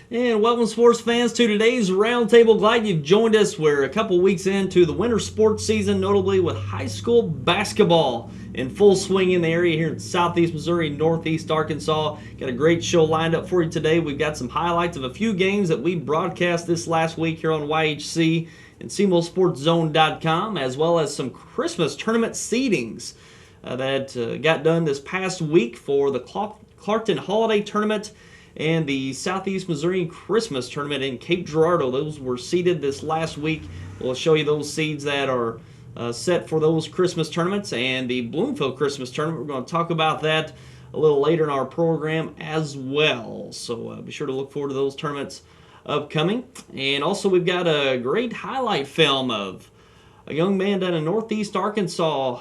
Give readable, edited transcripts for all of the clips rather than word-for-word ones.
And welcome, sports fans, to today's Roundtable. Glad you've joined us. We're a couple weeks into the winter sports season, notably with high school basketball in full swing in the area here in southeast Missouri, northeast Arkansas. Got a great show lined up for you today. We've got some highlights of a few games that we broadcast this last week here on YHC and SemoSportsZone.com, as well as some Christmas tournament seedings that got done this past week for the Clarkton Holiday Tournament and the Southeast Missourian Christmas Tournament in Cape Girardeau. Those were seeded this last week. We'll show you those seeds that are set for those Christmas tournaments, and the Bloomfield Christmas Tournament. We're going to talk about that a little later in our program as well. So be sure to look forward to those tournaments upcoming. And also we've got a great highlight film of a young man down in northeast Arkansas.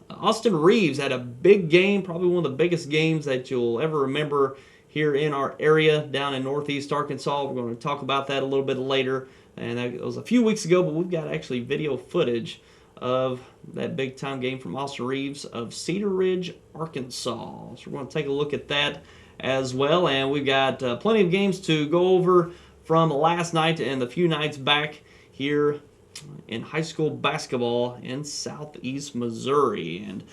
Austin Reaves had a big game, probably one of the biggest games that you'll ever remember here in our area down in northeast Arkansas. We're going to talk about that a little bit later. And that was a few weeks ago, but we've got actually video footage of that big time game from Austin Reaves of Cedar Ridge, Arkansas. So we're going to take a look at that as well. And we've got plenty of games to go over from last night and the few nights back here in high school basketball in southeast Missouri. And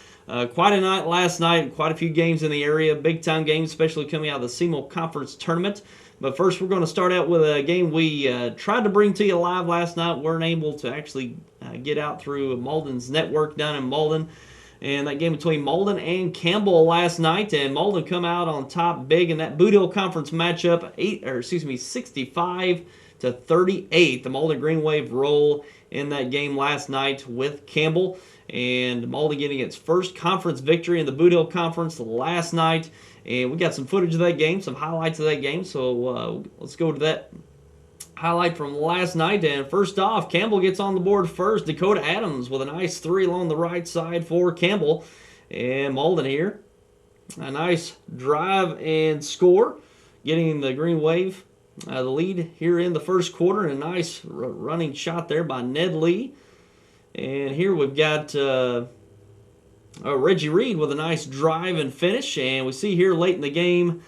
quite a night last night, quite a few games in the area, big time games, especially coming out of the SEMO Conference Tournament. But first, we're going to start out with a game we tried to bring to you live last night. Weren't able to actually get out through Malden's network down in Malden. And that game between Malden and Campbell last night, and Malden come out on top big in that Boot Hill Conference matchup, 65-38. The Malden Green Wave roll in that game last night with Campbell, and Malden getting its first conference victory in the Boot Hill Conference last night. And we got some footage of that game, some highlights of that game, so let's go to that highlight from last night. And first off, Campbell gets on the board first. Dakota Adams with a nice three along the right side for Campbell. And Malden here, a nice drive and score, getting the Green Wave the lead here in the first quarter. And a nice running shot there by Ned Lee. And here we've got Reggie Reed with a nice drive and finish. And we see here late in the game,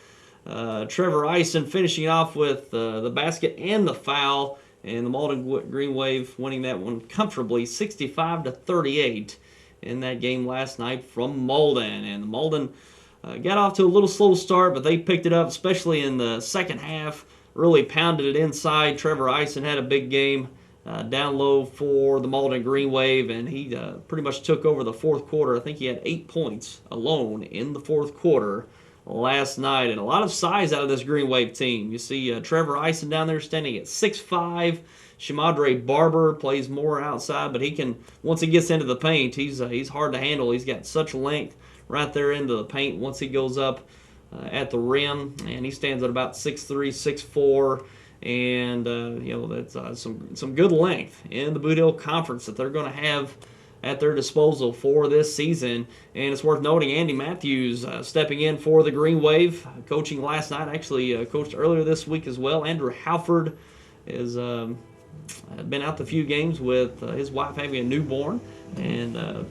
Trevor Ison finishing off with the basket and the foul, and the Malden Green Wave winning that one comfortably, 65-38 in that game last night from Malden. And the Malden got off to a little slow start, but they picked it up, especially in the second half, really pounded it inside. Trevor Ison had a big game down low for the Malden Green Wave, and he pretty much took over the fourth quarter. I think he had 8 points alone in the fourth quarter last night, and a lot of size out of this Green Wave team. You see Trevor Ison down there standing at 6'5". Shamadre Barber plays more outside, but he can, once he gets into the paint, he's hard to handle. He's got such length right there into the paint once he goes up at the rim, and he stands at about 6'3", 6'4", and that's some good length in the Boot Hill Conference that they're going to have at their disposal for this season. And it's worth noting Andy Matthews stepping in for the Green Wave, coaching last night, actually coached earlier this week as well. Andrew Halford has been out the few games with his wife having a newborn, and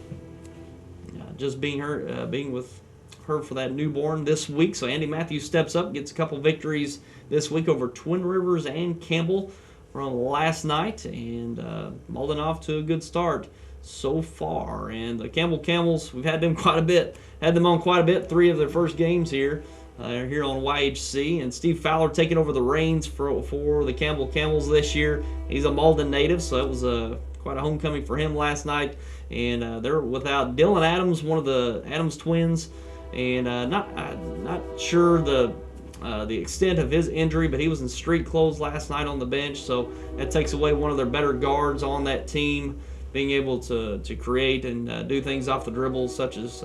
just being with her for that newborn this week. So Andy Matthews steps up, gets a couple victories this week over Twin Rivers and Campbell from last night, and Malden off to a good start so far. And the Campbell Camels, we've had them on quite a bit, 3 of their first games here on YHC, and Steve Fowler taking over the reins for the Campbell Camels this year. He's a Malden native, so that was quite a homecoming for him last night. And they're without Dylan Adams, one of the Adams twins, and not sure the extent of his injury, but he was in street clothes last night on the bench, so that takes away one of their better guards on that team, being able to create and do things off the dribble, such as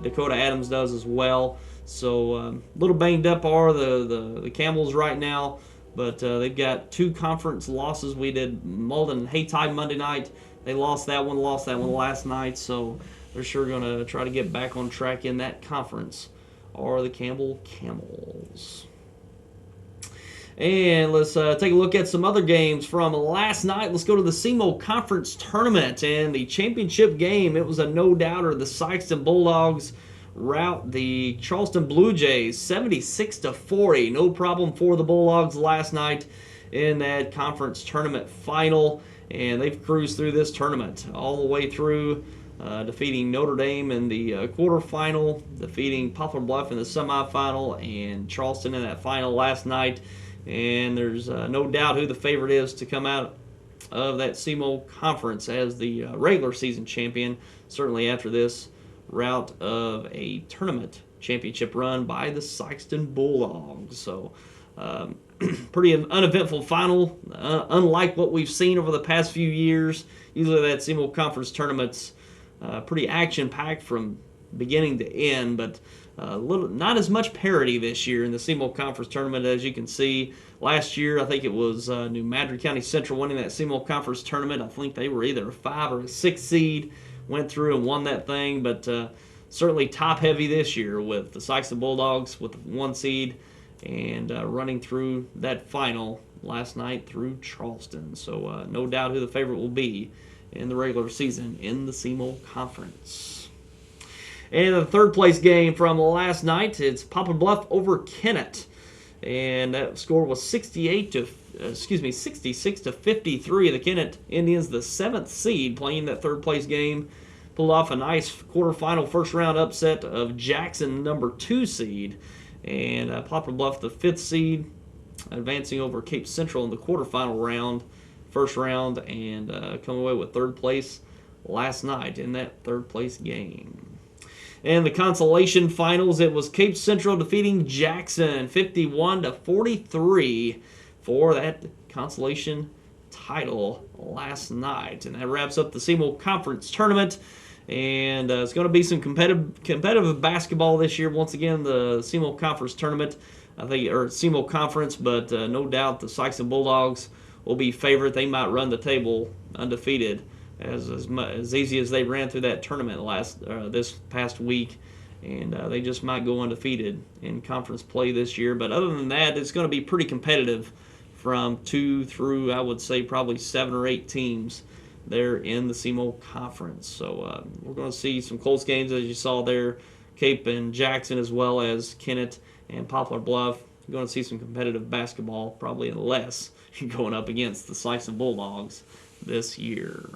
Dakota Adams does as well. So a little banged up are the Camels right now, but they've got 2 conference losses. We did Malden Haytide Monday night. They lost that one last night, so they're sure going to try to get back on track in that conference, are the Campbell Camels. And let's take a look at some other games from last night. Let's go to the SEMO Conference Tournament and the championship game. It was a no-doubter. The Sykeston Bulldogs rout the Charleston Blue Jays 76-40. No problem for the Bulldogs last night in that conference tournament final, and they've cruised through this tournament all the way through, defeating Notre Dame in the quarterfinal, defeating Poplar Bluff in the semifinal, and Charleston in that final last night. And there's no doubt who the favorite is to come out of that SEMO conference as the regular season champion, certainly after this route of a tournament championship run by the Sikeston Bulldogs. So pretty uneventful final, unlike what we've seen over the past few years. Usually that SEMO conference tournament's pretty action-packed from beginning to end, but not as much parity this year in the SEMO conference tournament. As you can see, last year I think it was New Madrid County Central winning that SEMO conference tournament. I think they were either a 5 or a 6 seed, went through and won that thing, but certainly top-heavy this year with the Sikeston Bulldogs with the 1 seed and running through that final last night through Charleston. So no doubt who the favorite will be in the regular season in the SEMO conference. And the third place game from last night, it's Poplar Bluff over Kennett, and that score was 66 to 53. The Kennett Indians, the 7th seed, playing that third place game, pulled off a nice quarterfinal first round upset of Jackson, number 2 seed, and Poplar Bluff, the 5th seed, advancing over Cape Central in the quarterfinal round, first round, and coming away with third place last night in that third place game. And the consolation finals, it was Cape Central defeating Jackson 51-43 for that consolation title last night. And that wraps up the SEMO Conference Tournament. And it's going to be some competitive basketball this year. Once again, the SEMO Conference Tournament, I think, or SEMO Conference, but no doubt the Sikeston Bulldogs will be favorite. They might run the table undefeated as easy as they ran through that tournament this past week, and they just might go undefeated in conference play this year. But other than that, it's going to be pretty competitive from 2 through, I would say, probably 7 or 8 teams there in the SEMO Conference. So we're going to see some close games, as you saw there, Cape and Jackson, as well as Kennett and Poplar Bluff. You're going to see some competitive basketball, probably less, going up against the Sikeston Bulldogs this year.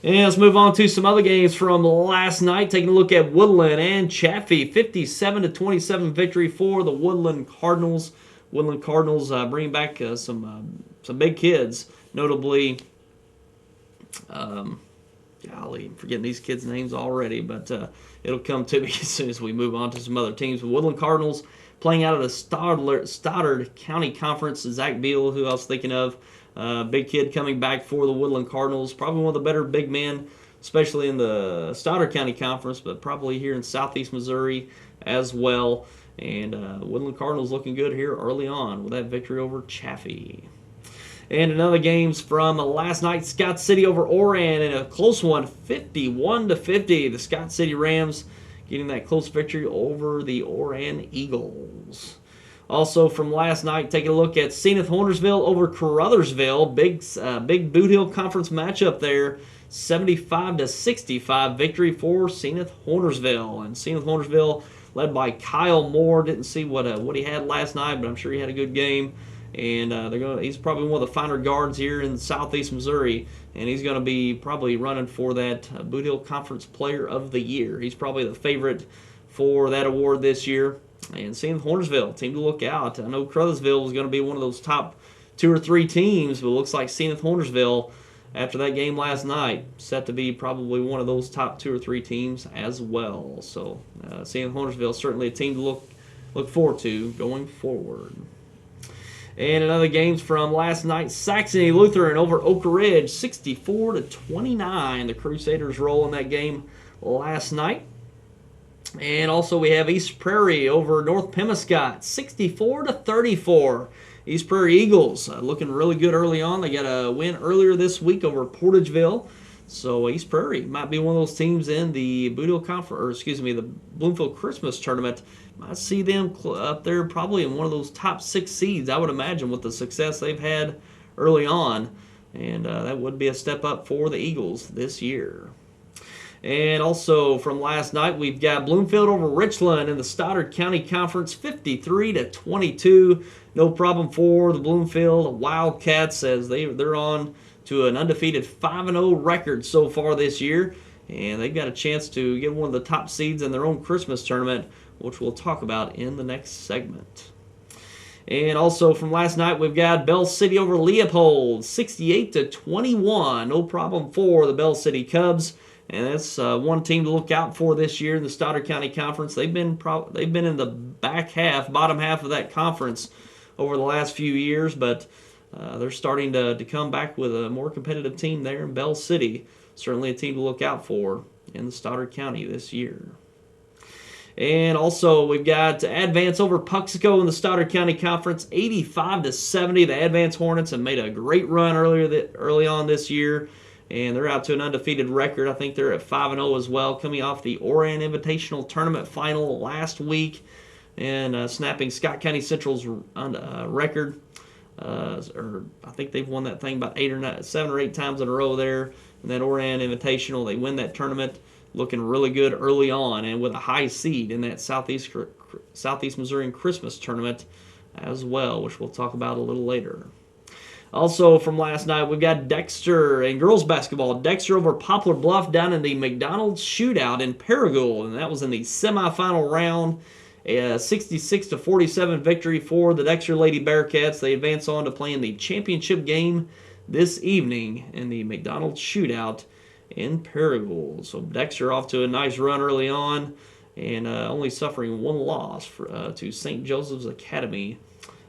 And let's move on to some other games from last night. Taking a look at Woodland and Chaffee, 57-27 victory for the Woodland Cardinals. Woodland Cardinals bringing back some big kids, notably, golly, I'm forgetting these kids' names already, but it'll come to me as soon as we move on to some other teams. The Woodland Cardinals playing out of the Stoddard County Conference. Zach Beal, who I was thinking of. Big kid coming back for the Woodland Cardinals. Probably one of the better big men, especially in the Stoddard County Conference, but probably here in southeast Missouri as well. And Woodland Cardinals looking good here early on with that victory over Chaffee. And another games from last night, Scott City over Oran in a close one, 51-50. The Scott City Rams getting that close victory over the Oran Eagles. Also from last night, taking a look at Zenith Hornersville over Caruthersville. Big Boot Hill Conference matchup there. 75-65 victory for Zenith Hornersville. And Zenith Hornersville led by Kyle Moore. Didn't see what he had last night, but I'm sure he had a good game. And he's probably one of the finer guards here in southeast Missouri. And he's going to be probably running for that Boot Hill Conference Player of the Year. He's probably the favorite for that award this year. And Zenith Hornersville, team to look out. I know Caruthersville was going to be one of those top 2 or 3 teams, but it looks like Zenith Hornersville, after that game last night, set to be probably one of those top 2 or 3 teams as well. So Zenith Hornersville certainly a team to look forward to going forward. And in other games from last night, Saxony Lutheran over Oak Ridge, 64-29. The Crusaders roll in that game last night. And also we have East Prairie over North Pemiscot, 64-34. East Prairie Eagles looking really good early on. They got a win earlier this week over Portageville. So East Prairie might be one of those teams in the the Bloomfield Christmas Tournament. Might see them up there probably in one of those top 6 seeds, I would imagine, with the success they've had early on. And that would be a step up for the Eagles this year. And also from last night, we've got Bloomfield over Richland in the Stoddard County Conference, 53-22. No problem for the Bloomfield Wildcats as they're on to an undefeated 5-0 record so far this year. And they've got a chance to get one of the top seeds in their own Christmas tournament, which we'll talk about in the next segment. And also from last night, we've got Bell City over Leopold, 68-21. No problem for the Bell City Cubs. And that's one team to look out for this year in the Stoddard County Conference. They've been in the bottom half of that conference over the last few years, but they're starting to come back with a more competitive team there in Bell City. Certainly a team to look out for in the Stoddard County this year. And also, we've got Advance over Puxico in the Stoddard County Conference, 85-70. The Advance Hornets have made a great run early on this year, and they're out to an undefeated record. I think they're at 5-0 as well, coming off the Orion Invitational Tournament final last week and snapping Scott County Central's record. Or I think they've won that thing about 7 or 8 times in a row there. In that Orion Invitational, they win that tournament, looking really good early on, and with a high seed in that Southeast Missourian Christmas Tournament as well, which we'll talk about a little later. Also from last night, we've got Dexter and girls basketball. Dexter over Poplar Bluff down in the McDonald's shootout in Paragould, and that was in the semifinal round. A 66-47 victory for the Dexter Lady Bearcats. They advance on to play in the championship game this evening in the McDonald's shootout in Paragould. So Dexter off to a nice run early on and only suffering one loss to St. Joseph's Academy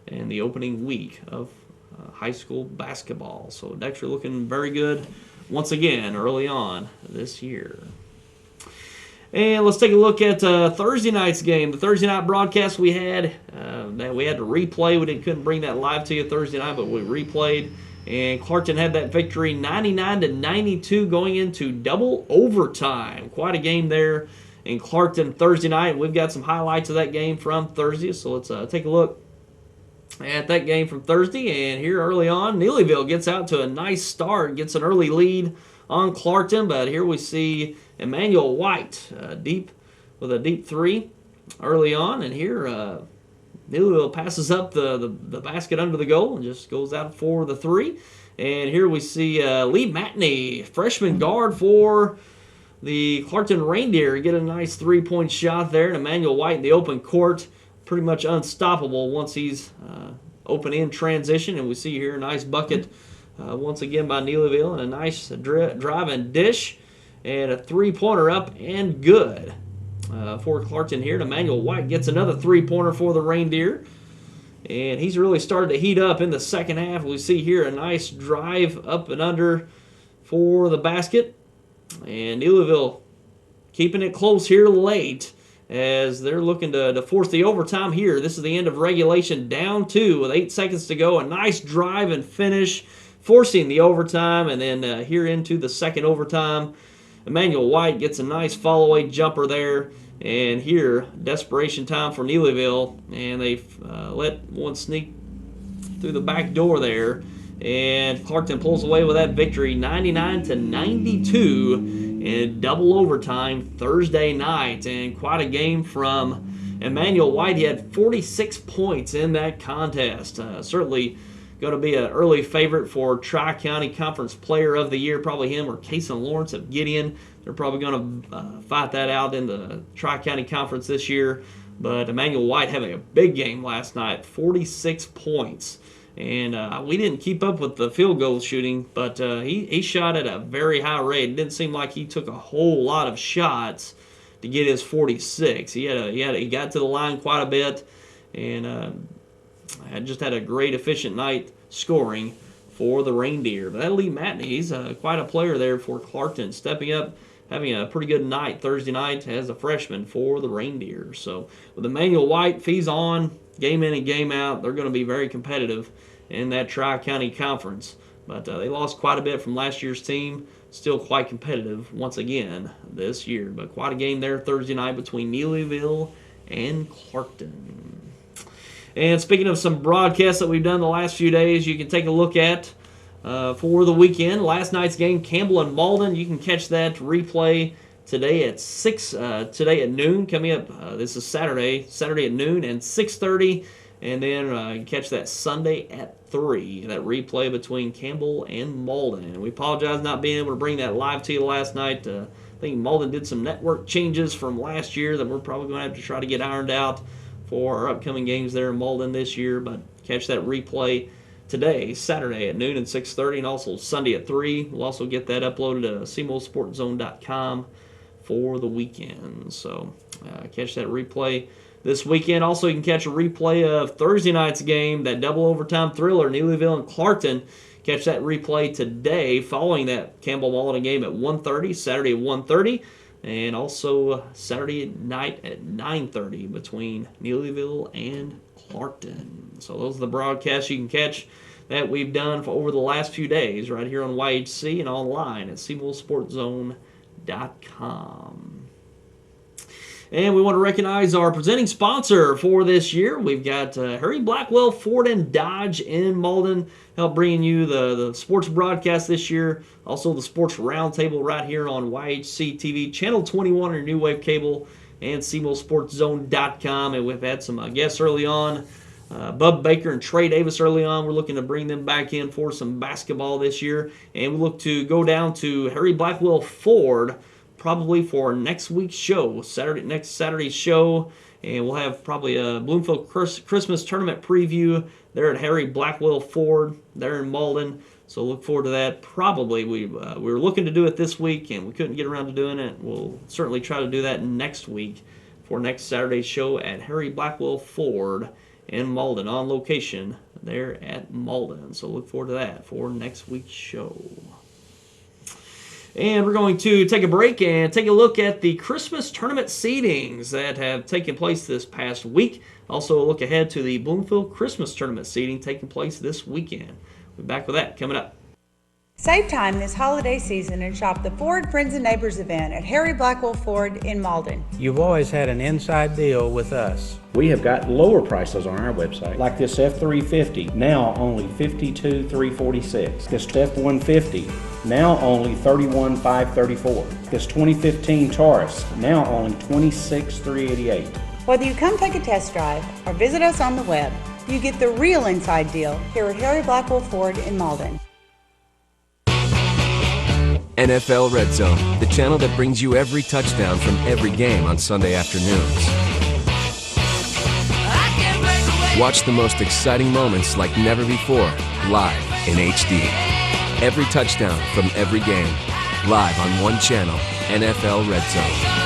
in the opening week of high school basketball. So Dexter looking very good once again early on this year. And let's take a look at Thursday night's game. The Thursday night broadcast we had that we had to replay. We couldn't bring that live to you Thursday night, but we replayed. And Clarkton had that victory 99-92 going into double overtime. Quite a game there in Clarkton Thursday night. We've got some highlights of that game from Thursday, so let's take a look at that game from Thursday. And here early on, Neelyville gets out to a nice start, gets an early lead on Clarkton, but here we see Emmanuel White with a deep three early on, and here Neelyville passes up the basket under the goal and just goes out for the three. And here we see Lee Matney, freshman guard for the Clarkton Reindeer, get a nice three-point shot there. And Emmanuel White in the open court, pretty much unstoppable once he's open in transition. And we see here a nice bucket once again by Neelyville, and a nice drive and dish, and a three-pointer up and good for Clarkton here. And Emmanuel White gets another three-pointer for the Reindeer, and he's really started to heat up in the second half. We see here a nice drive up and under for the basket, and Neelyville keeping it close here late as they're looking to force the overtime here. This is the end of regulation, down 2 with 8 seconds to go. A nice drive and finish, forcing the overtime, and then here into the second overtime. Emmanuel White gets a nice fall-away jumper there, and here, desperation time for Neelyville, and they let one sneak through the back door there, and Clarkton pulls away with that victory, 99-92 in double overtime Thursday night, and quite a game from Emmanuel White. He had 46 points in that contest. Certainly going to be an early favorite for Tri-County Conference Player of the Year, probably him or Kason Lawrence of Gideon. They're probably going to fight that out in the Tri-County Conference this year. But Emmanuel White having a big game last night, 46 points. And we didn't keep up with the field goal shooting, but he shot at a very high rate. It didn't seem like he took a whole lot of shots to get his 46. He got to the line quite a bit, and just had a great efficient night scoring for the Reindeer. But that Lee Matney, he's quite a player there for Clarkton, stepping up, having a pretty good night Thursday night as a freshman for the Reindeer. So with Emmanuel White, if he's on game in and game out, they're going to be very competitive in that Tri-County Conference. But they lost quite a bit from last year's team. Still quite competitive once again this year. But quite a game there Thursday night between Neelyville and Clarkton. And speaking of some broadcasts that we've done the last few days, you can take a look at for the weekend. Last night's game, Campbell and Malden. You can catch that replay today at today at noon. Coming up, this is Saturday at noon and 6:30, and then catch that Sunday at 3. That replay between Campbell and Malden. And we apologize not being able to bring that live to you last night. I think Malden did some network changes from last year that we're probably going to have to try to get ironed out for our upcoming games there in Malden this year. But catch that replay today, Saturday at noon and 6:30, and also Sunday at 3. We'll also get that uploaded to cmosportzone.com for the weekend. So catch that replay this weekend. Also, you can catch a replay of Thursday night's game, that double overtime thriller, Neelyville and Clarkton. Catch that replay today following that Campbell-Malden game at 1:30, Saturday at 1:30, and also Saturday night at 9:30 between Neelyville and Clarkton. So those are the broadcasts you can catch that we've done for over the last few days right here on YHC and online at cmosportzone.com. And we want to recognize our presenting sponsor for this year. We've got Harry Blackwell Ford and Dodge in Malden, help bringing you the sports broadcast this year. Also the Sports Roundtable right here on YHC TV, Channel 21 on your new wave cable, and cmosportzone.com. And we've had some guests early on, Bub Baker and Trey Davis early on. We're looking to bring them back in for some basketball this year. And we look to go down to Harry Blackwell Ford probably for next week's show, next Saturday's show, and we'll have probably a Bloomfield Christmas Tournament preview there at Harry Blackwell Ford there in Malden. So look forward to that. Probably we were looking to do it this week, and we couldn't get around to doing it. We'll certainly try to do that next week for next Saturday's show at Harry Blackwell Ford in Malden, on location there at Malden. So look forward to that for next week's show. And we're going to take a break and take a look at the Christmas tournament seedings that have taken place this past week. Also, a look ahead to the Bloomfield Christmas Tournament seeding taking place this weekend. We'll be back with that coming up. Save time this holiday season and shop the Ford Friends and Neighbors event at Harry Blackwell Ford in Malden. You've always had an inside deal with us. We have got lower prices on our website, like this F350, now only $52,346. This F150, now only $31,534. This 2015 Taurus, now only $26,388. Whether you come take a test drive or visit us on the web, you get the real inside deal here at Harry Blackwell Ford in Malden. NFL Red Zone, the channel that brings you every touchdown from every game on Sunday afternoons. Watch the most exciting moments like never before, live in HD. Every touchdown from every game, live on one channel, NFL Red Zone.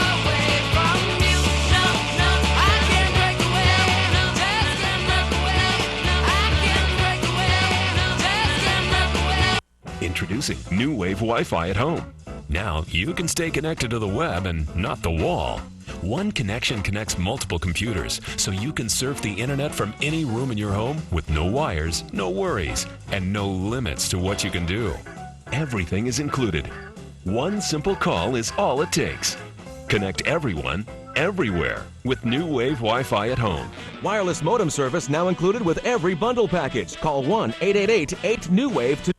Introducing New Wave Wi-Fi at home. Now you can stay connected to the web and not the wall. One connection connects multiple computers, so you can surf the internet from any room in your home with no wires, no worries, and no limits to what you can do. Everything is included. One simple call is all it takes. Connect everyone, everywhere with New Wave Wi-Fi at home. Wireless modem service now included with every bundle package. Call 1-888-8-NEW-WAVE to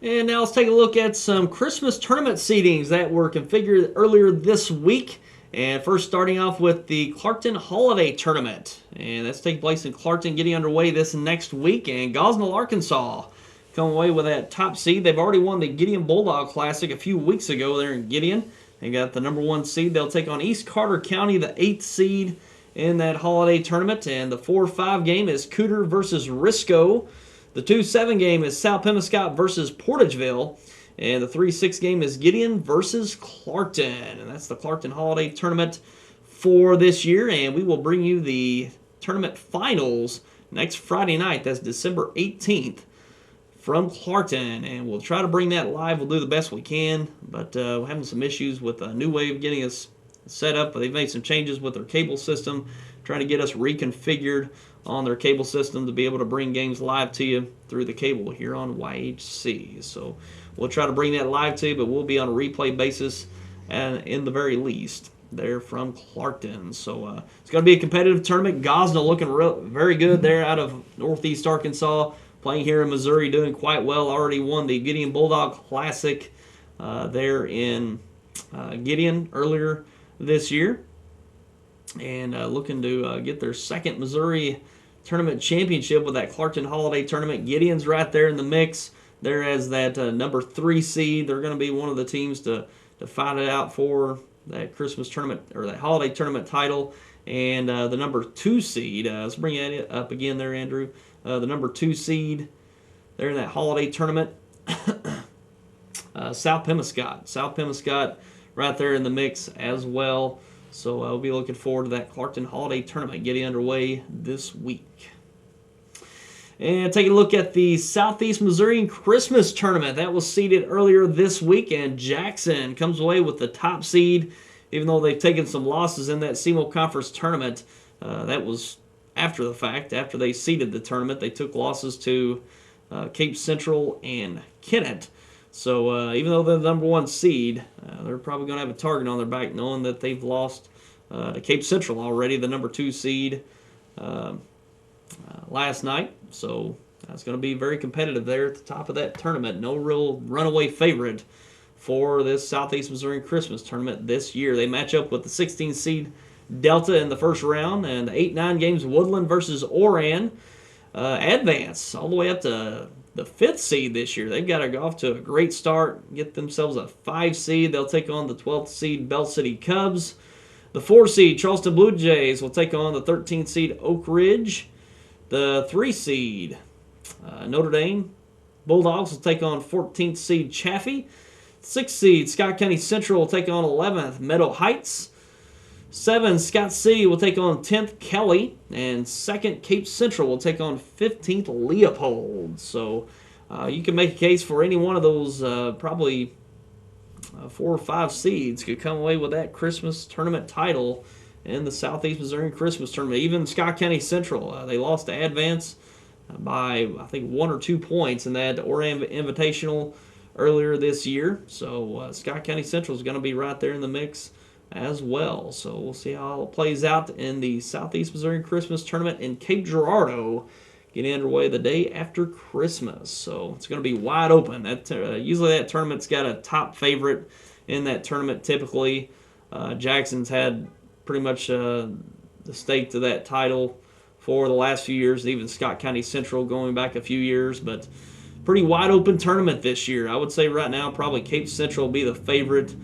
And now let's take a look at some Christmas tournament seedings that were configured earlier this week. And first starting off with the Clarkton Holiday Tournament. And that's taking place in Clarkton, getting underway this next week. And Gosnell, Arkansas, come away with that top seed. They've already won the Gideon Bulldog Classic a few weeks ago there in Gideon. They got the number 1 seed. They'll take on East Carter County, the 8th seed in that holiday tournament. And the 4-5 game is Cooter versus Risco. The 2-7 game is South Pemiscot versus Portageville. And the 3-6 game is Gideon versus Clarkton. And that's the Clarkton Holiday Tournament for this year. And we will bring you the tournament finals next Friday night. That's December 18th from Clarkton. And we'll try to bring that live. We'll do the best we can. But we're having some issues with New Wave getting us set up. They've made some changes with their cable system, trying to get us reconfigured on their cable system to be able to bring games live to you through the cable here on YHC. So we'll try to bring that live to you, but we'll be on a replay basis in the very least. They're from Clarkton. So it's going to be a competitive tournament. Gosnell looking very good there out of Northeast Arkansas, playing here in Missouri, doing quite well. Already won the Gideon Bulldog Classic there in Gideon earlier this year. And looking to get their second Missouri tournament championship with that Clarkton Holiday Tournament. Gideon's right there in the mix. There as that number 3 seed. They're going to be one of the teams to fight it out for that Christmas tournament or that holiday tournament title. And the number 2 seed, let's bring it up again there, Andrew. The number 2 seed there in that holiday tournament, South Pemiscot. South Pemiscot right there in the mix as well. So we'll be looking forward to that Clarkton Holiday Tournament getting underway this week. And taking a look at the Southeast Missourian Christmas Tournament. That was seeded earlier this week, and Jackson comes away with the top seed, even though they've taken some losses in that SEMO Conference Tournament. That was after the fact. After they seeded the tournament, they took losses to Cape Central and Kennett. So even though they're the number 1 seed, they're probably going to have a target on their back knowing that they've lost to Cape Central already, the number 2 seed, last night. So that's going to be very competitive there at the top of that tournament. No real runaway favorite for this Southeast Missouri Christmas Tournament this year. They match up with the 16 seed Delta in the first round, and the 8-9 games Woodland versus Oran advance all the way up to the 5th seed this year. They've got to go off to a great start, get themselves a 5 seed. They'll take on the 12th seed Bell City Cubs. The 4 seed Charleston Blue Jays will take on the 13th seed Oak Ridge. The 3 seed Notre Dame Bulldogs will take on 14th seed Chaffee. 6th seed Scott County Central will take on 11th Meadow Heights. 7 Scott City will take on 10th Kelly, and 2nd Cape Central will take on 15th Leopold. So you can make a case for any one of those probably 4 or 5 seeds could come away with that Christmas tournament title in the Southeast Missouri Christmas Tournament. Even Scott County Central, they lost to Advance by, I think, 1 or 2 points in that Oran Invitational earlier this year. So Scott County Central is going to be right there in the mix as well. So we'll see how it plays out in the Southeast Missouri Christmas Tournament in Cape Girardeau, getting underway the day after Christmas. So it's going to be wide open. That usually that tournament's got a top favorite in that tournament typically. Jackson's had pretty much the stake to that title for the last few years, even Scott County Central going back a few years, but pretty wide open tournament this year. I would say right now probably Cape Central will be the favorite,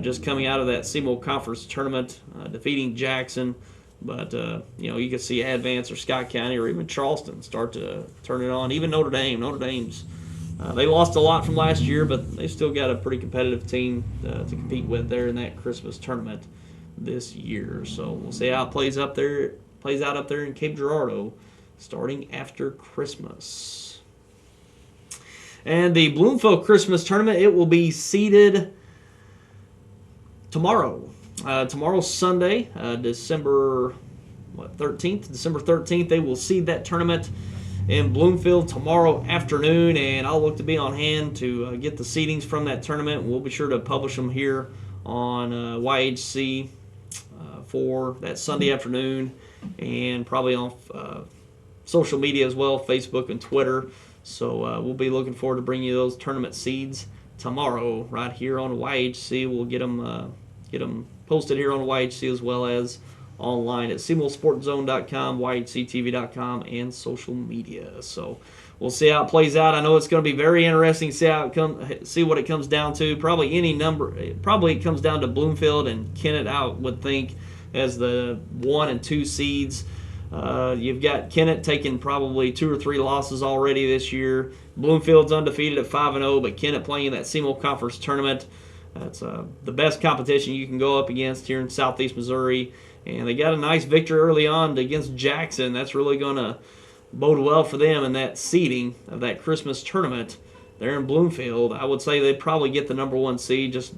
just coming out of that SEMO Conference Tournament, defeating Jackson. But, you can see Advance or Scott County or even Charleston start to turn it on. Even Notre Dame. Notre Dame's, they lost a lot from last year, but they still got a pretty competitive team to compete with there in that Christmas tournament this year. So we'll see how it plays out up there in Cape Girardeau starting after Christmas. And the Bloomfield Christmas Tournament, it will be seeded tomorrow. Tomorrow's Sunday, December 13th. December 13th, they will seed that tournament in Bloomfield tomorrow afternoon, and I'll look to be on hand to get the seedings from that tournament. We'll be sure to publish them here on YHC for that Sunday afternoon, and probably on social media as well, Facebook and Twitter. So we'll be looking forward to bringing you those tournament seeds tomorrow right here on YHC. We'll get them posted here on YHC as well as online at SemoSportZone.com, YHCTV.com, and social media. So we'll see how it plays out. I know it's going to be very interesting to see what it comes down to. Probably any number. Probably it comes down to Bloomfield and Kennett, I would think, as the 1 and 2 seeds. You've got Kennett taking probably 2 or 3 losses already this year. Bloomfield's undefeated at 5-0, but Kennett playing in that SEMO Conference Tournament. That's the best competition you can go up against here in Southeast Missouri. And they got a nice victory early on against Jackson. That's really going to bode well for them in that seeding of that Christmas tournament there in Bloomfield. I would say they'd probably get the number 1 seed just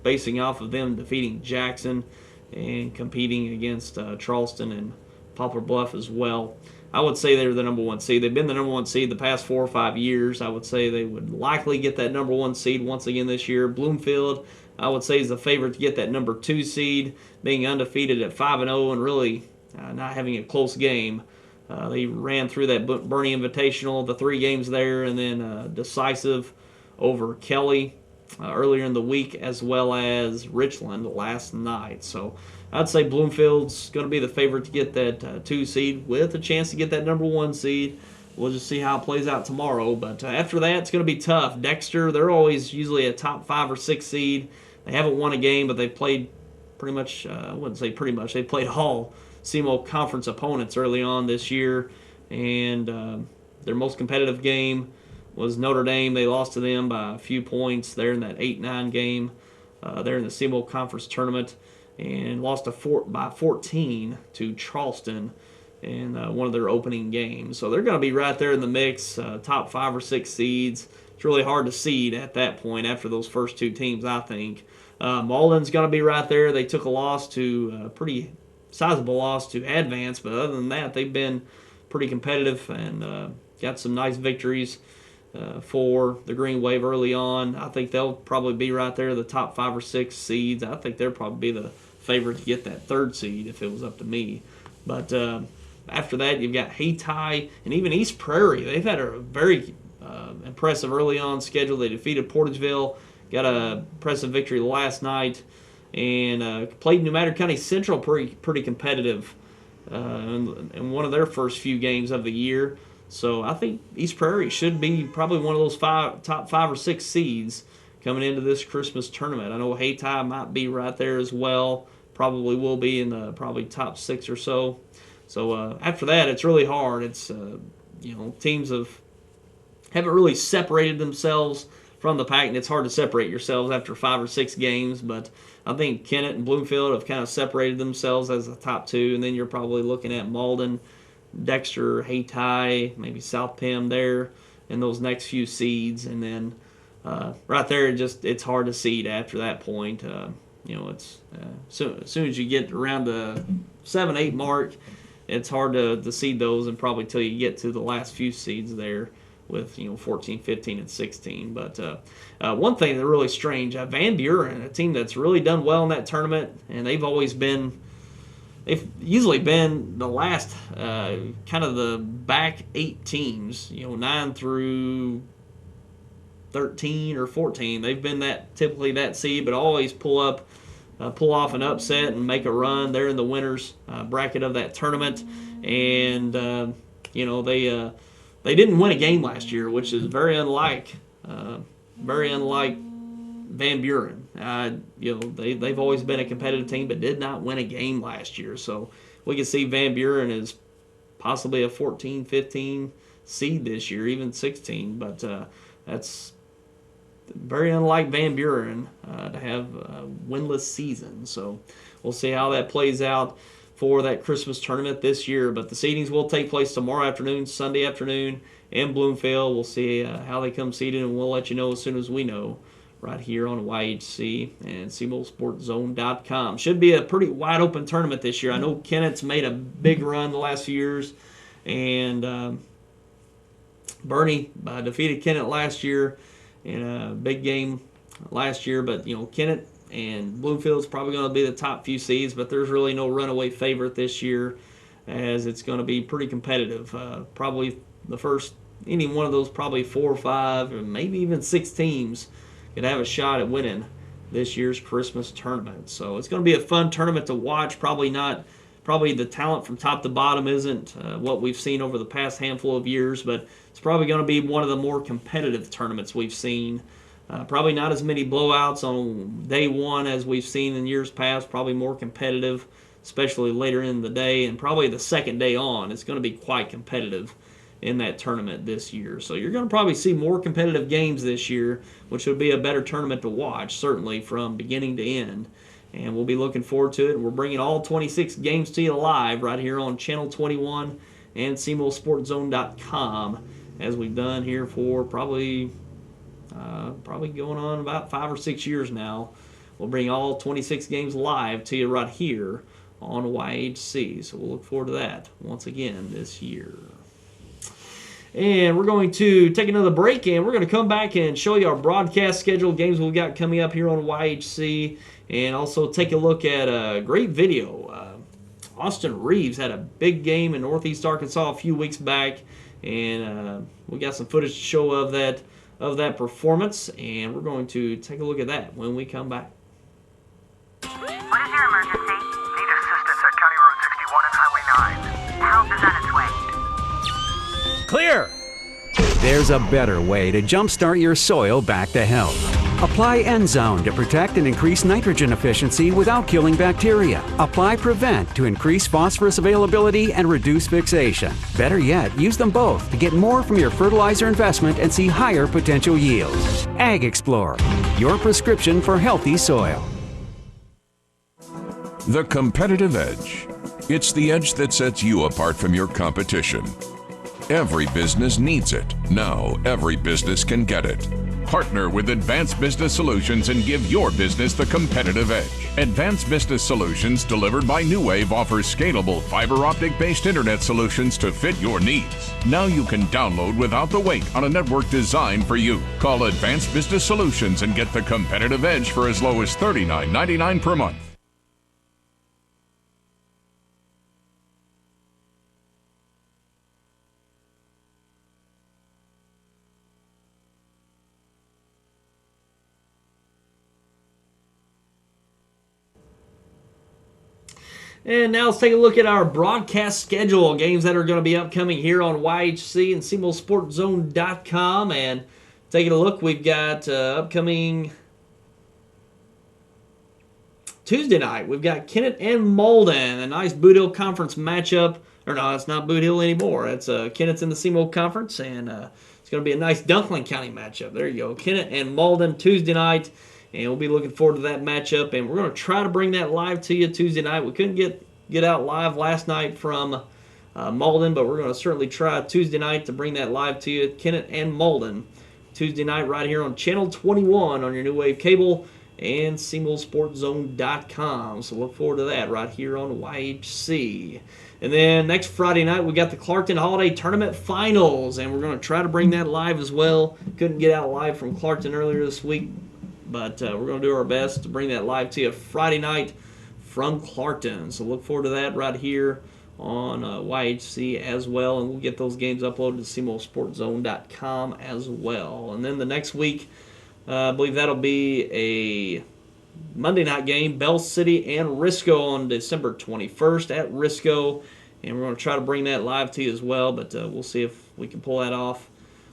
basing off of them defeating Jackson and competing against Charleston and Poplar Bluff as well. I would say they're the number 1 seed. They've been the number 1 seed the past 4 or 5 years. I would say they would likely get that number 1 seed once again this year. Bloomfield, I would say, is the favorite to get that number 2 seed, being undefeated at 5-0 and really not having a close game. They ran through that Bernie Invitational, the 3 games there, and then decisive over Kelly earlier in the week, as well as Richland last night. So I'd say Bloomfield's going to be the favorite to get that 2 seed with a chance to get that number 1 seed. We'll just see how it plays out tomorrow. But after that, it's going to be tough. Dexter, they're always usually a top 5 or 6 seed. They haven't won a game, but they've played pretty much, I wouldn't say pretty much, they played all SEMO conference opponents early on this year. And their most competitive game was Notre Dame. They lost to them by a few points there in that 8-9 game there in the SEMO conference tournament, and lost by 14 to Charleston in one of their opening games. So they're going to be right there in the mix, top 5 or 6 seeds. It's really hard to seed at that point after those first 2 teams, I think. Malden's going to be right there. They took a pretty sizable loss to Advance, but other than that, they've been pretty competitive and got some nice victories for the Green Wave early on. I think they'll probably be right there, the top 5 or 6 seeds. I think they'll probably be the favorite to get that 3rd seed if it was up to me. But after that, you've got Hayti and even East Prairie. They've had a very impressive early on schedule. They defeated Portageville, got a impressive victory last night, and played New County Central pretty competitive in one of their first few games of the year. So I think East Prairie should be probably one of those top 5 or 6 seeds coming into this Christmas tournament. I know Hayti might be right there as well. Probably will be in the probably top 6 or so. So after that, it's really hard. It's teams haven't really separated themselves from the pack, and it's hard to separate yourselves after 5 or 6 games. But I think Kennett and Bloomfield have kind of separated themselves as the top 2, and then you're probably looking at Malden, Dexter, Hayti, maybe South Pim there in those next few seeds, and then right there it's hard to seed after that point. It's as soon as you get around the 7-8 mark, it's hard to seed those, and probably till you get to the last few seeds there with 14, 15, and 16. But one thing that's really strange, Van Buren, a team that's really done well in that tournament, and they've usually been the last kind of the back 8 teams, 9 through 13 or 14. They've been typically that seed, but always pull off an upset and make a run. They're in the winners bracket of that tournament, and they didn't win a game last year, which is very unlike Van Buren. They've always been a competitive team, but did not win a game last year. So we can see Van Buren as possibly a 14, 15 seed this year, even 16. But that's very unlike Van Buren to have a winless season. So we'll see how that plays out for that Christmas tournament this year. But the seedings will take place tomorrow afternoon, Sunday afternoon in Bloomfield. We'll see how they come seeded, and we'll let you know as soon as we know right here on YHC and SEMOsportzone.com. Should be a pretty wide open tournament this year. I know Kennett's made a big run the last few years, and Bernie defeated Kennett last year in a big game last year. But Kennett and Bloomfield's probably going to be the top few seeds, but there's really no runaway favorite this year, as it's going to be pretty competitive. Probably any one of those probably 4 or 5 or maybe even 6 teams could have a shot at winning this year's Christmas tournament. So it's going to be a fun tournament to watch. Probably the talent from top to bottom isn't what we've seen over the past handful of years, but it's probably going to be one of the more competitive tournaments we've seen. Probably not as many blowouts on day one as we've seen in years past. Probably more competitive, especially later in the day, and probably the second day on. It's going to be quite competitive in that tournament this year. So you're going to probably see more competitive games this year, which would be a better tournament to watch, certainly from beginning to end. And we'll be looking forward to it. We're bringing all 26 games to you live right here on Channel 21 and SEMOsportzone.com, as we've done here for probably going on about 5 or 6 years now. We'll bring all 26 games live to you right here on YHC. So we'll look forward to that once again this year. And we're going to take another break, and we're going to come back and show you our broadcast schedule, games we've got coming up here on YHC, and also take a look at a great video. Austin Reaves had a big game in Northeast Arkansas a few weeks back, and we got some footage to show of that performance, and we're going to take a look at that when we come back. What is your emergency? Need assistance at County Road 61 and Highway 9. Help is on its way. Clear! There's a better way to jumpstart your soil back to health. Apply Endzone to protect and increase nitrogen efficiency without killing bacteria. Apply Prevent to increase phosphorus availability and reduce fixation. Better yet, use them both to get more from your fertilizer investment and see higher potential yields. Ag Explorer, your prescription for healthy soil. The competitive edge. It's the edge that sets you apart from your competition. Every business needs it. Now, every business can get it. Partner with Advanced Business Solutions and give your business the competitive edge. Advanced Business Solutions, delivered by New Wave, offers scalable fiber optic-based internet solutions to fit your needs. Now you can download without the wait on a network designed for you. Call Advanced Business Solutions and get the competitive edge for as low as $39.99 per month. And now let's take a look at our broadcast schedule, games that are going to be upcoming here on YHC and SemoSportZone.com. And taking a look, we've got upcoming Tuesday night, we've got Kennett and Malden, a nice Boot Hill Conference matchup. Or no, it's not Boot Hill anymore. It's Kennett's in the SEMO Conference, and it's going to be a nice Dunklin County matchup. There you go, Kennett and Malden Tuesday night. And we'll be looking forward to that matchup. And we're going to try to bring that live to you Tuesday night. We couldn't get out live last night from Malden, but we're going to certainly try Tuesday night to bring that live to you. Kennett and Malden Tuesday night right here on Channel 21 on your New Wave Cable and SemoSportZone.com. So look forward to that right here on YHC. And then next Friday night, we got the Clarkton Holiday Tournament Finals, and we're going to try to bring that live as well. Couldn't get out live from Clarkton earlier this week, but we're going to do our best to bring that live to you Friday night from Clarkton. So look forward to that right here on YHC as well. And we'll get those games uploaded to SemoSportZone.com as well. And then the next week, I believe that'll be a Monday night game, Bell City and Risco on December 21st at Risco. And we're going to try to bring that live to you as well, but we'll see if we can pull that off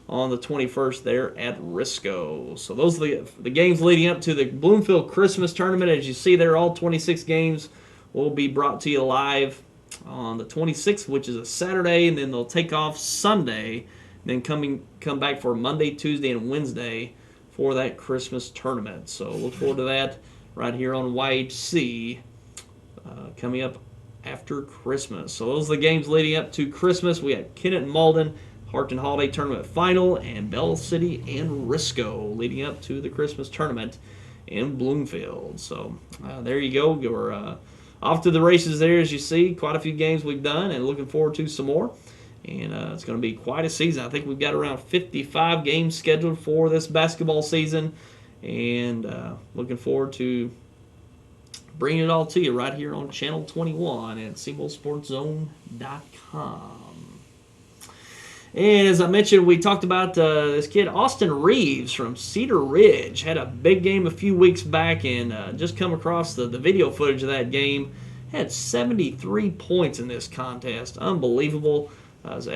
on the 21st there at Risco. So those are the games leading up to the Bloomfield Christmas Tournament. As you see there, all 26 games will be brought to you live on the 26th, which is a Saturday, and then they'll take off Sunday, and then come back for Monday, Tuesday, and Wednesday for that Christmas tournament. So look forward to that right here on YHC coming up after Christmas. So those are the games leading up to Christmas. We have Kennett and Malden Clarkton Holiday Tournament Final, and Bell City and Risco leading up to the Christmas Tournament in Bloomfield. So there you go. We're off to the races there, as you see. Quite a few games we've done, and looking forward to some more. And it's going to be quite a season. I think we've got around 55 games scheduled for this basketball season, and looking forward to bringing it all to you right here on Channel 21 at SemoSportZone.com. And as I mentioned, we talked about this kid, Austin Reaves from Cedar Ridge. Had a big game a few weeks back, and just come across the video footage of that game. Had 73 points in this contest. Unbelievable. As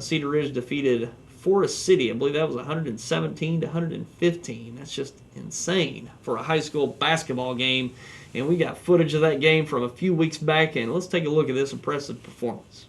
Cedar Ridge defeated Forest City. I believe that was 117 to 115. That's just insane for a high school basketball game. And we got footage of that game from a few weeks back, and let's take a look at this impressive performance.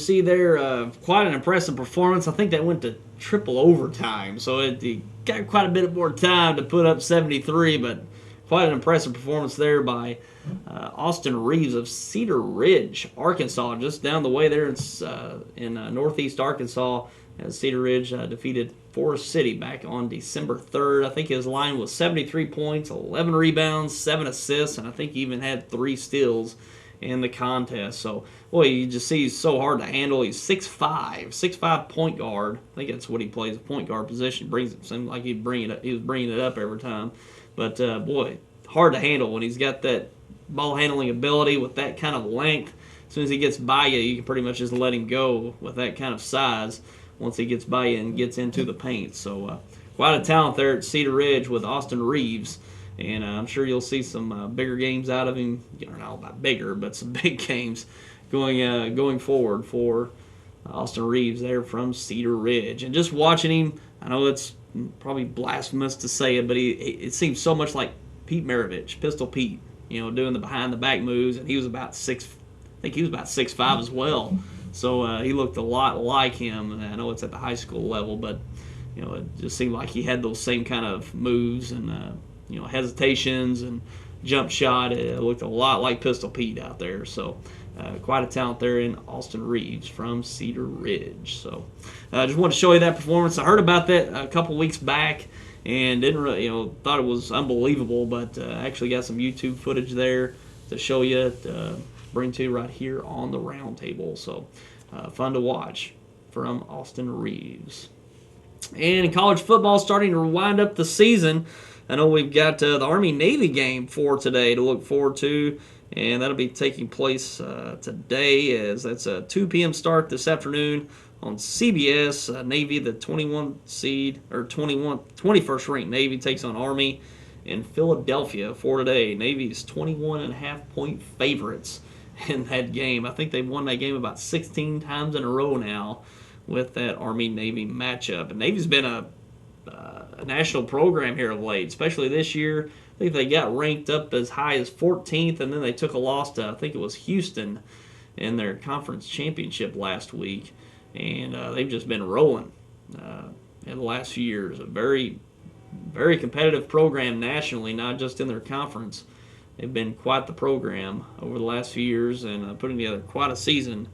see there, quite an impressive performance. I think that went to triple overtime, so it got quite a bit more time to put up 73, but quite an impressive performance there by Austin Reaves of Cedar Ridge, Arkansas, just down the way there in northeast Arkansas. As Cedar Ridge defeated Forest City back on December 3rd. I think his line was 73 points, 11 rebounds, 7 assists, and I think he even had 3 steals in the contest. So, boy, you just see he's so hard to handle. He's 6'5", point guard. I think that's what he plays, a point guard position. Seemed like he was bringing it up every time. But, boy, hard to handle when he's got that ball handling ability with that kind of length. As soon as he gets by you, you can pretty much just let him go with that kind of size once he gets by you and gets into the paint. So quite a talent there at Cedar Ridge with Austin Reaves. And I'm sure you'll see some bigger games out of him. Not bigger, but some big games going forward for Austin Reaves there from Cedar Ridge. And just watching him, I know it's probably blasphemous to say it, but it seems so much like Pete Maravich, Pistol Pete, doing the behind-the-back moves. And he was about 6'5" as well. So he looked a lot like him. And I know it's at the high school level, but it just seemed like he had those same kind of moves and hesitations and jump shot. It looked a lot like Pistol Pete out there. So quite a talent there in Austin Reaves from Cedar Ridge. So I just wanted to show you that performance. I heard about that a couple weeks back and didn't really, thought it was unbelievable, but actually got some YouTube footage there to show you. Bring to you right here on the Roundtable. So fun to watch from Austin Reaves. And in college football, starting to wind up the season. I know we've got the Army-Navy game for today to look forward to, and that'll be taking place today, as that's a 2 p.m. start this afternoon on CBS. Navy, the 21st ranked Navy, takes on Army in Philadelphia for today. Navy's 21.5-point favorites in that game. I think they've won that game about 16 times in a row now with that Army-Navy matchup. And Navy's been a national program here of late, especially this year. I think they got ranked up as high as 14th, and then they took a loss to, I think it was Houston, in their conference championship last week. And they've just been rolling in the last few years. A very, very competitive program nationally, not just in their conference. They've been quite the program over the last few years and putting together quite a season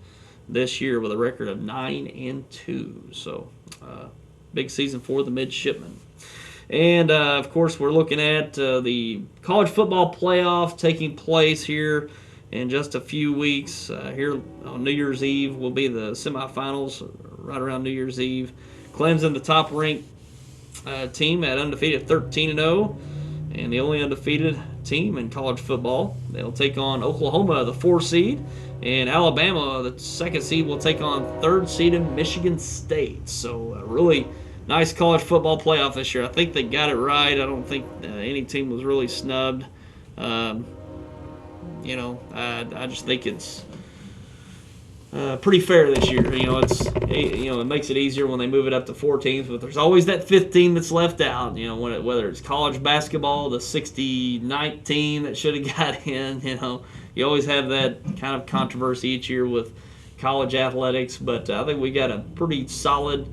this year with a record of 9-2. So, big season for the midshipmen. And, of course, we're looking at the college football playoff taking place here in just a few weeks. Here on New Year's Eve will be the semifinals right around New Year's Eve. Clemson, the top-ranked team at undefeated 13-0. And the only undefeated team in college football. They'll take on Oklahoma, the 4 seed, and Alabama, the 2nd seed, will take on 3rd seeded Michigan State. So really nice college football playoff this year. I think they got it right. I don't think any team was really snubbed. I just think it's pretty fair this year. It makes it easier when they move it up to 4 teams, but there's always that 5th team that's left out. Whether it's college basketball, the 69th team that should have got in. You always have that kind of controversy each year with college athletics, but I think we got a pretty solid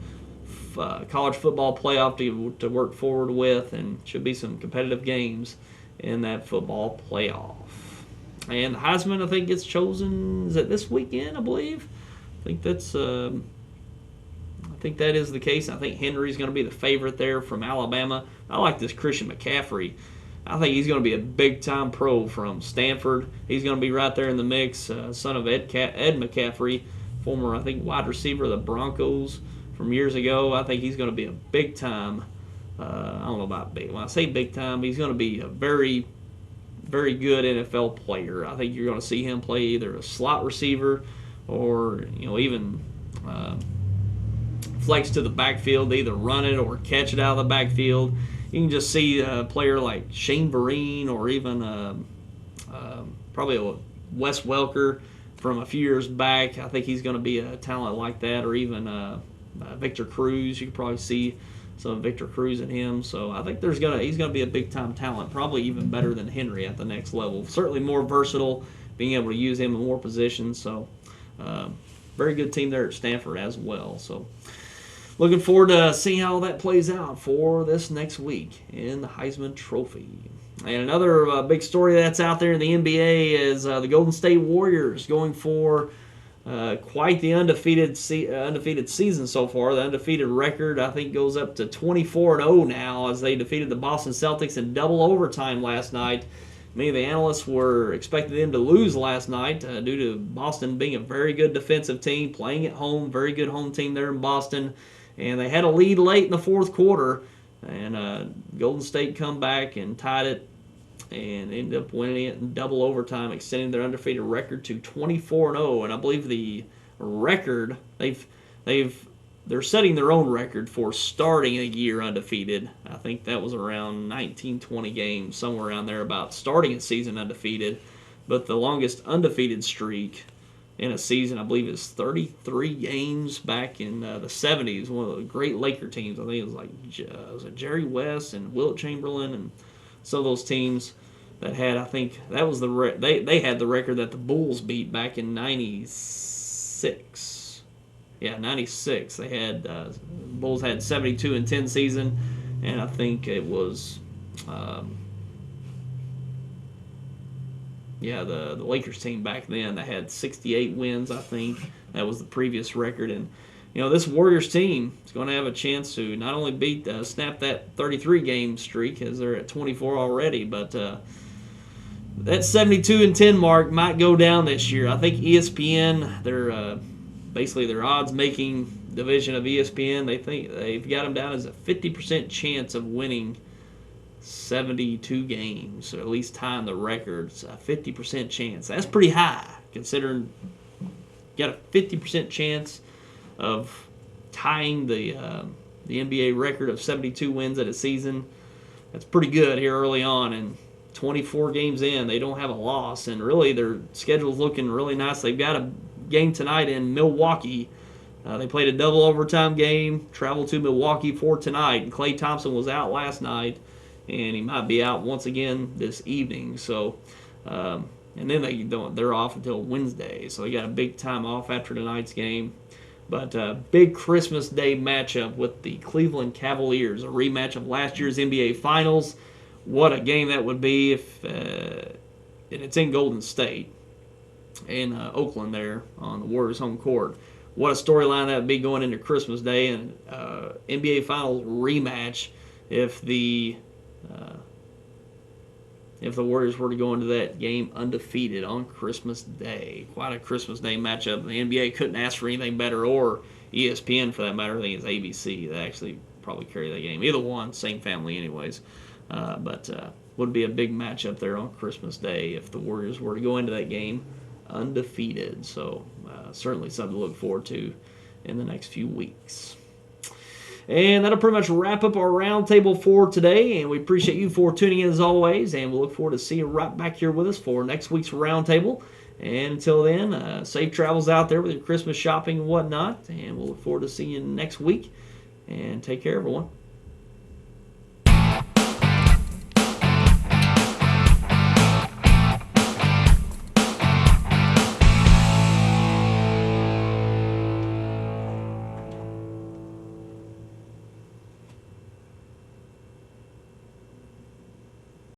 college football playoff to work forward with, and should be some competitive games in that football playoff. And Heisman, I think, gets chosen, is it this weekend, I believe? I think that is the case. I think Henry's going to be the favorite there from Alabama. I like this Christian McCaffrey. I think he's going to be a big-time pro from Stanford. He's going to be right there in the mix, son of Ed McCaffrey, former, I think, wide receiver of the Broncos from years ago. I think he's going to be a big-time, I don't know about big. When I say big-time, he's going to be a very, very good NFL player. I think you're going to see him play either a slot receiver or even flex to the backfield, either run it or catch it out of the backfield. You can just see a player like Shane Vereen or even probably a Wes Welker from a few years back. I think he's going to be a talent like that, or even Victor Cruz. You could probably see some Victor Cruz in him. So I think he's going to be a big-time talent, probably even better than Henry at the next level. Certainly more versatile, being able to use him in more positions. So very good team there at Stanford as well. So looking forward to seeing how that plays out for this next week in the Heisman Trophy. And another big story that's out there in the NBA is the Golden State Warriors going for quite the undefeated season so far. The undefeated record, I think, goes up to 24-0 now as they defeated the Boston Celtics in double overtime last night. Many of the analysts were expecting them to lose last night due to Boston being a very good defensive team, playing at home, very good home team there in Boston. And they had a lead late in the fourth quarter, and Golden State come back and tied it and ended up winning it in double overtime, extending their undefeated record to 24-0. And I believe the record they're setting their own record for starting a year undefeated. I think that was around 19-20 games, somewhere around there, about starting a season undefeated. But the longest undefeated streak in a season, I believe, is 33 games back in the 70s. One of the great Laker teams. I think it was Jerry West and Wilt Chamberlain and some of those teams that had, I think, that was they had the record that the Bulls beat back in 96. Yeah, 96. They had Bulls had 72-10 season, and I think it was the Lakers team back then that had 68 wins. I think that was the previous record, and this Warriors team is going to have a chance to not only snap that 33 game streak as they're at 24 already, but that 72-10 mark might go down this year. I think ESPN, their odds-making division of ESPN, they think they've got them down as a 50% chance of winning 72 games, or at least tying the records. A 50% chance. That's pretty high, considering you got a 50% chance of tying the NBA record of 72 wins at a season. That's pretty good here early on, and 24 games in, they don't have a loss, and really their schedule's looking really nice. They've got a game tonight in Milwaukee. They played a double overtime game, traveled to Milwaukee for tonight, and Klay Thompson was out last night, and he might be out once again this evening. So, and then they're off until Wednesday, so they got a big time off after tonight's game. But big Christmas Day matchup with the Cleveland Cavaliers, a rematch of last year's NBA Finals. What a game that would be if and it's in Golden State, in Oakland there on the Warriors' home court. What a storyline that would be going into Christmas Day, and NBA Finals rematch if the Warriors were to go into that game undefeated on Christmas Day. Quite a Christmas Day matchup. The NBA couldn't ask for anything better, or ESPN for that matter. I think it's ABC that actually probably carry that game. Either one, same family anyways. But would be a big matchup there on Christmas Day if the Warriors were to go into that game undefeated. So certainly something to look forward to in the next few weeks. And that'll pretty much wrap up our roundtable for today. And we appreciate you for tuning in as always. And we'll look forward to seeing you right back here with us for next week's roundtable. And until then, safe travels out there with your Christmas shopping and whatnot. And we'll look forward to seeing you next week. And take care, everyone.